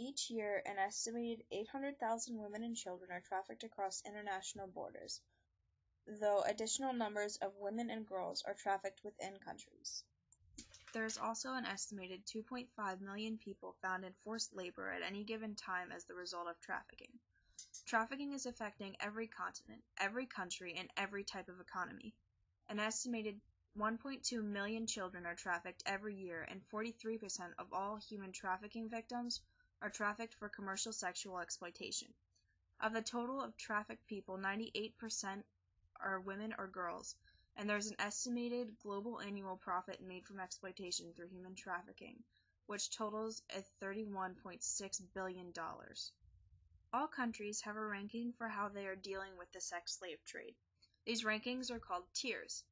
Each year, an estimated 800,000 women and children are trafficked across international borders, though additional numbers of women and girls are trafficked within countries. There is also an estimated 2.5 million people found in forced labor at any given time as the result of trafficking. Trafficking is affecting every continent, every country, and every type of economy. An estimated 1.2 million children are trafficked every year, and 43% of all human trafficking victims are trafficked for commercial sexual exploitation. Of the total of trafficked people, 98% are women or girls, and there is an estimated global annual profit made from exploitation through human trafficking, which totals at $31.6 billion. All countries have a ranking for how they are dealing with the sex slave trade. These rankings are called tiers.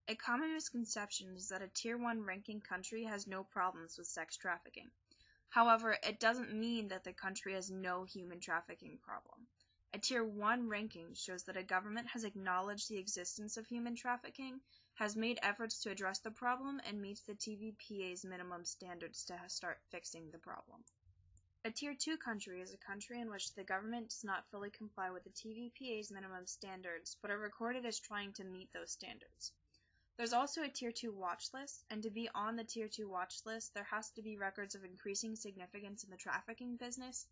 A common misconception is that a Tier 1 ranking country has no problems with sex trafficking. However, it doesn't mean that the country has no human trafficking problem. A Tier 1 ranking shows that a government has acknowledged the existence of human trafficking, has made efforts to address the problem, and meets the TVPA's minimum standards to start fixing the problem. A Tier 2 country is a country in which the government does not fully comply with the TVPA's minimum standards, but are recorded as trying to meet those standards. There's also a Tier 2 watch list, and to be on the Tier 2 watch list, there has to be records of increasing significance in the trafficking business,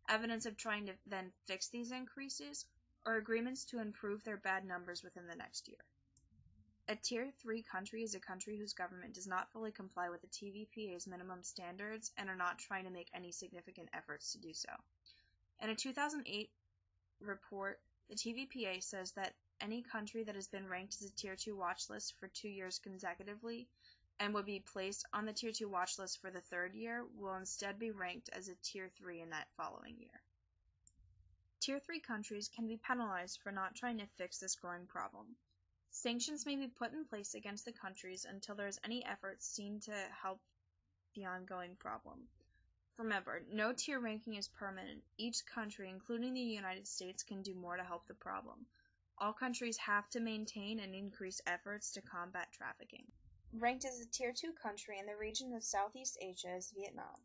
evidence of trying to then fix these increases, or agreements to improve their bad numbers within the next year. A Tier 3 country is a country whose government does not fully comply with the TVPA's minimum standards and are not trying to make any significant efforts to do so. In a 2008 report, the TVPA says that any country that has been ranked as a Tier 2 watch list for 2 years consecutively and would be placed on the Tier 2 watch list for the third year will instead be ranked as a Tier 3 in that following year. Tier 3 countries can be penalized for not trying to fix this growing problem. Sanctions may be put in place against the countries until there is any effort seen to help the ongoing problem. Remember, no tier ranking is permanent. Each country, including the United States, can do more to help the problem. All countries have to maintain and increase efforts to combat trafficking. Ranked as a Tier 2 country in the region of Southeast Asia is Vietnam.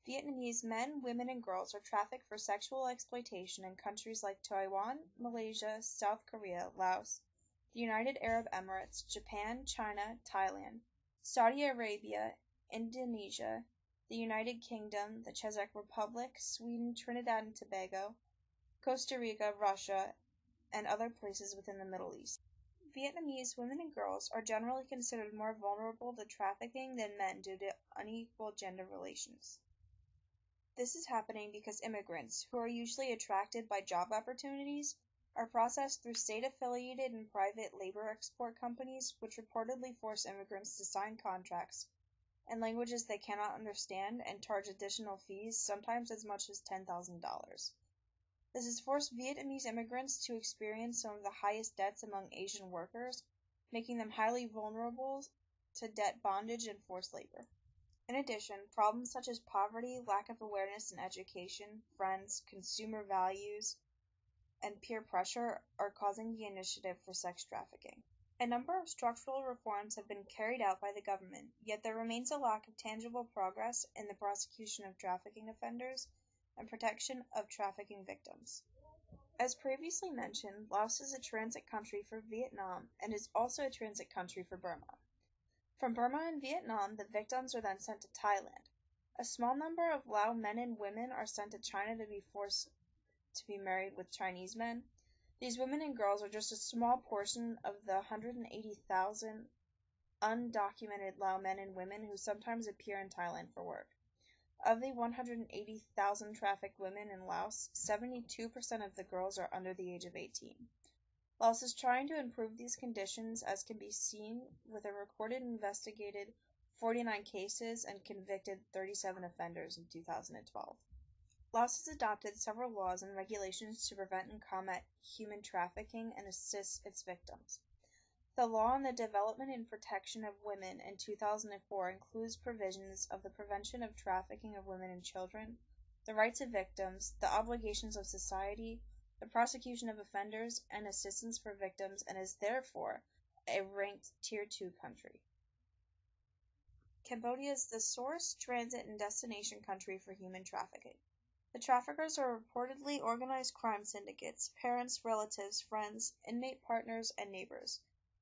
Vietnamese men, women, and girls are trafficked for sexual exploitation in countries like Taiwan, Malaysia, South Korea, Laos, the United Arab Emirates, Japan, China, Thailand, Saudi Arabia, Indonesia, the United Kingdom, the Czech Republic, Sweden, Trinidad and Tobago, Costa Rica, Russia, and other places within the Middle East. Vietnamese women and girls are generally considered more vulnerable to trafficking than men due to unequal gender relations. This is happening because immigrants, who are usually attracted by job opportunities, are processed through state-affiliated and private labor export companies, which reportedly force immigrants to sign contracts in languages they cannot understand and charge additional fees, sometimes as much as $10,000. This has forced Vietnamese immigrants to experience some of the highest debts among Asian workers, making them highly vulnerable to debt bondage and forced labor. In addition, problems such as poverty, lack of awareness in education, friends, consumer values, and peer pressure are causing the initiative for sex trafficking. A number of structural reforms have been carried out by the government, yet there remains a lack of tangible progress in the prosecution of trafficking offenders and protection of trafficking victims. As previously mentioned, Laos is a transit country for Vietnam and is also a transit country for Burma. From Burma and Vietnam, the victims are then sent to Thailand. A small number of Lao men and women are sent to China to be forced to be married with Chinese men. These women and girls are just a small portion of the 180,000 undocumented Lao men and women who sometimes appear in Thailand for work. Of the 180,000 trafficked women in Laos, 72% of the girls are under the age of 18. Laos is trying to improve these conditions, as can be seen with a recorded and investigated 49 cases and convicted 37 offenders in 2012. Laos has adopted several laws and regulations to prevent and combat human trafficking and assist its victims. The Law on the Development and Protection of Women in 2004 includes provisions of the prevention of trafficking of women and children, the rights of victims, the obligations of society, the prosecution of offenders, and assistance for victims, and is therefore a ranked Tier 2 country. Cambodia is the source, transit, and destination country for human trafficking. The traffickers are reportedly organized crime syndicates, parents, relatives, friends, inmate partners, and neighbors.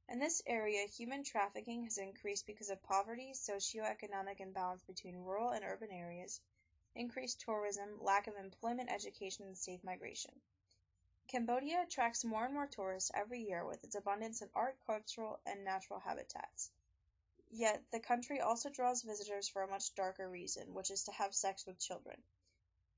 In this area, human trafficking has increased because of poverty, socioeconomic imbalance between rural and urban areas, increased tourism, lack of employment, education, and safe migration. Cambodia attracts more and more tourists every year with its abundance of art, cultural, and natural habitats. Yet, the country also draws visitors for a much darker reason, which is to have sex with children.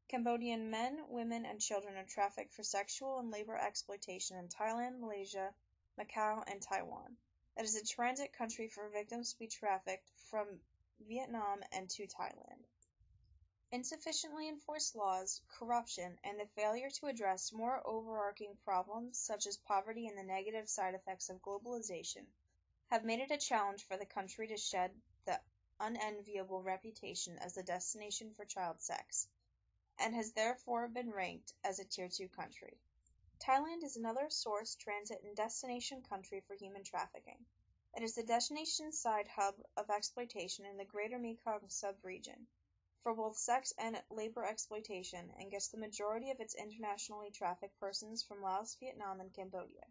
Cambodian men, women, and children are trafficked for sexual and labor exploitation in Thailand, Malaysia, Macau, and Taiwan. It is a transit country for victims to be trafficked from Vietnam and to Thailand. Insufficiently enforced laws, corruption, and the failure to address more overarching problems such as poverty and the negative side effects of globalization have made it a challenge for the country to shed the unenviable reputation as the destination for child sex, and has therefore been ranked as a Tier 2 country. Thailand is another source, transit, and destination country for human trafficking. It is the destination-side hub of exploitation in the Greater Mekong sub-region for both sex and labor exploitation, and gets the majority of its internationally trafficked persons from Laos, Vietnam, and Cambodia.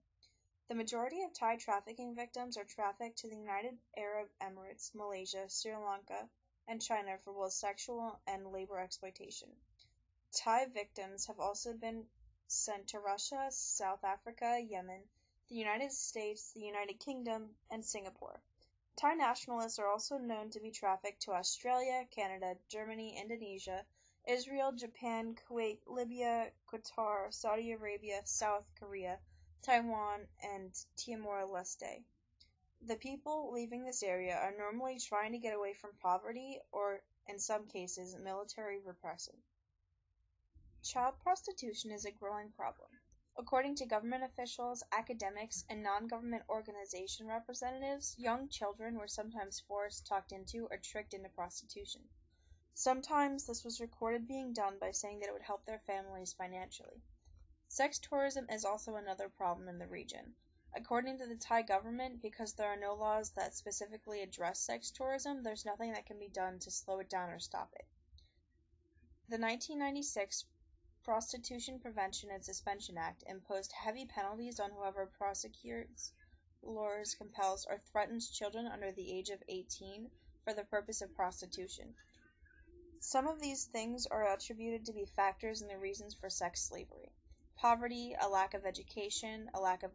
The majority of Thai trafficking victims are trafficked to the United Arab Emirates, Malaysia, Sri Lanka, and China for both sexual and labor exploitation. Thai victims have also been sent to Russia, South Africa, Yemen, the United States, the United Kingdom, and Singapore. Thai nationalists are also known to be trafficked to Australia, Canada, Germany, Indonesia, Israel, Japan, Kuwait, Libya, Qatar, Saudi Arabia, South Korea, Taiwan, and Timor-Leste. The people leaving this area are normally trying to get away from poverty or, in some cases, military repression. Child prostitution is a growing problem. According to government officials, academics, and non-government organization representatives, young children were sometimes forced, talked into, or tricked into prostitution. Sometimes this was recorded being done by saying that it would help their families financially. Sex tourism is also another problem in the region. According to the Thai government, because there are no laws that specifically address sex tourism, there's nothing that can be done to slow it down or stop it. The 1996 Prostitution Prevention and Suspension Act imposed heavy penalties on whoever prosecutes, lures, compels, or threatens children under the age of 18 for the purpose of prostitution. Some of these things are attributed to be factors in the reasons for sex slavery: poverty, a lack of education, a lack of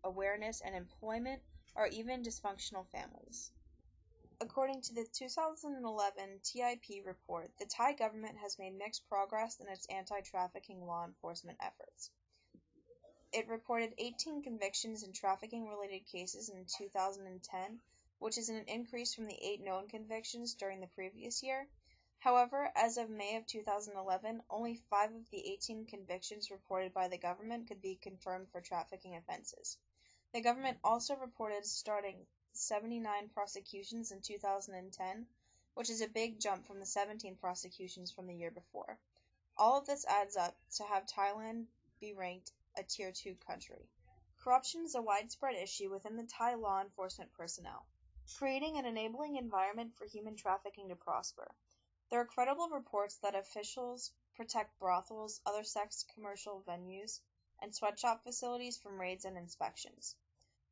awareness and employment, or even dysfunctional families. According to the 2011 TIP report, the Thai government has made mixed progress in its anti-trafficking law enforcement efforts. It reported 18 convictions in trafficking-related cases in 2010, which is an increase from the 8 known convictions during the previous year. However, as of May of 2011, only 5 of the 18 convictions reported by the government could be confirmed for trafficking offenses. The government also reported starting 79 prosecutions in 2010, which is a big jump from the 17 prosecutions from the year before. All of this adds up to have Thailand be ranked a Tier 2 country. Corruption is a widespread issue within the Thai law enforcement personnel, creating an enabling environment for human trafficking to prosper. There are credible reports that officials protect brothels, other sex commercial venues, and sweatshop facilities from raids and inspections.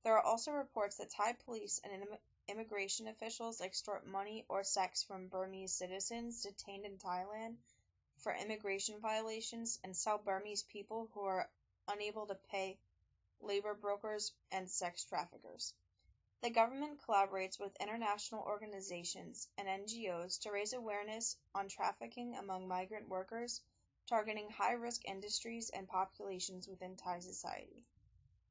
There are also reports that Thai police and immigration officials extort money or sex from Burmese citizens detained in Thailand for immigration violations and sell Burmese people who are unable to pay labor brokers and sex traffickers. The government collaborates with international organizations and NGOs to raise awareness on trafficking among migrant workers, targeting high-risk industries and populations within Thai society.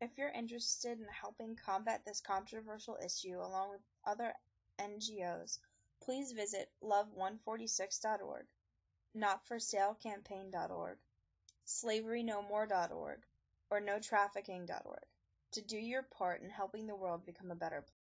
If you're interested in helping combat this controversial issue along with other NGOs, please visit love146.org, notforsalecampaign.org, slaverynomore.org, or notrafficking.org to do your part in helping the world become a better place.